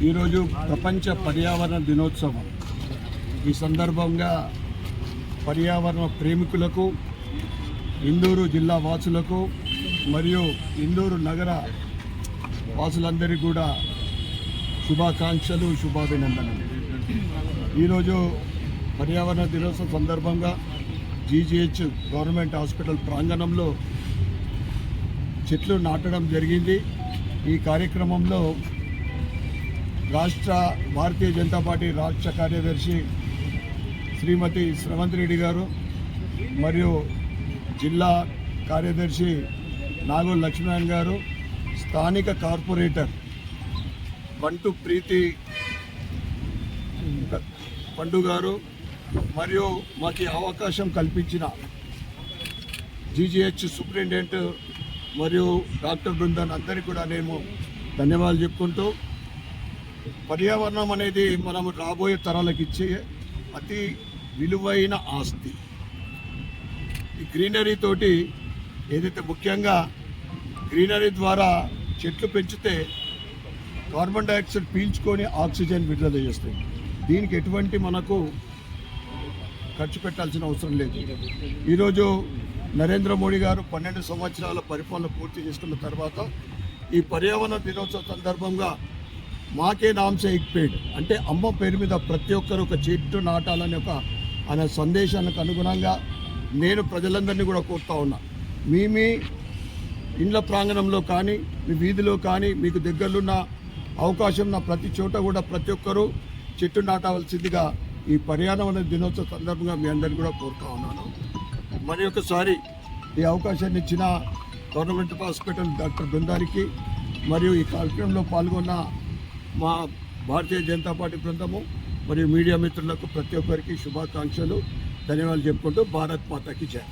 ఈరోజు ప్రపంచ పర్యావరణ దినోత్సవం. ఈ సందర్భంగా పర్యావరణ ప్రేమికులకు, ఇందూరు జిల్లా వాసులకు మరియు ఇందూరు నగర వాసులందరికీ కూడా శుభాకాంక్షలు, శుభాభినందనలు. ఈరోజు పర్యావరణ దినోత్సవం సందర్భంగా జీజీహెచ్ గవర్నమెంట్ హాస్పిటల్ ప్రాంగణంలో చెట్లు నాటడం జరిగింది. ఈ కార్యక్రమంలో రాష్ట్ర భారతీయ జనతా పార్టీ రాష్ట్ర కార్యదర్శి శ్రీమతి శ్రవంత్ రెడ్డి గారు మరియు జిల్లా కార్యదర్శి నాగోల్ లక్ష్మీనారాయణ గారు, స్థానిక కార్పొరేటర్ బంటు ప్రీతి పండు గారు మరియు మాకు అవకాశం కల్పించిన జీజీహెచ్ సూపరింటెండెంట్ మరియు డాక్టర్ బృందాన్ని అందరికీ కూడా నేను ధన్యవాదాలు చెప్పుకుంటూ, పర్యావరణం అనేది మనము రాబోయే తరాలకు ఇచ్చే అతి విలువైన ఆస్తి. ఈ గ్రీనరీ తోటి ఏదైతే ముఖ్యంగా గ్రీనరీ ద్వారా చెట్లు పెంచితే కార్బన్ డైఆక్సైడ్ పీల్చుకొని ఆక్సిజన్ విడుదల చేస్తాయి. దీనికి ఎటువంటి మనకు ఖర్చు పెట్టాల్సిన అవసరం లేదు. ఈరోజు నరేంద్ర మోడీ గారు 12 సంవత్సరాల పరిపాలన పూర్తి చేసుకున్న తర్వాత ఈ పర్యావరణ దినోత్సవం సందర్భంగా మాకే నామ్ సే ఏక్ పేడ్ అంటే అమ్మ పేరు మీద ప్రతి ఒక్కరు ఒక చెట్టు నాటాలని ఆయన సందేశానికి అనుగుణంగా నేను ప్రజలందరినీ కూడా కోరుతా ఉన్నా. మీ ఇండ్ల ప్రాంగణంలో కానీ, మీ వీధిలో కానీ, మీకు దగ్గరలో అవకాశం ఉన్న ప్రతి చోట కూడా ప్రతి ఒక్కరూ చెట్టు నాటవలసిందిగా ఈ పర్యావరణ దినోత్సవం సందర్భంగా మీ అందరినీ కూడా కోరుతా ఉన్నాను. మరి ఒకసారి ఈ అవకాశాన్ని ఇచ్చిన గవర్నమెంట్ హాస్పిటల్ డాక్టర్ బృందానికి మరియు ఈ కార్యక్రమంలో పాల్గొన్న మా భారతీయ జనతా పార్టీ బృందము మరియు మీడియా మిత్రులకు ప్రతి ఒక్కరికి శుభాకాంక్షలు, ధన్యవాదాలు చెప్పుకుంటూ భారత్ మాతాకి జై.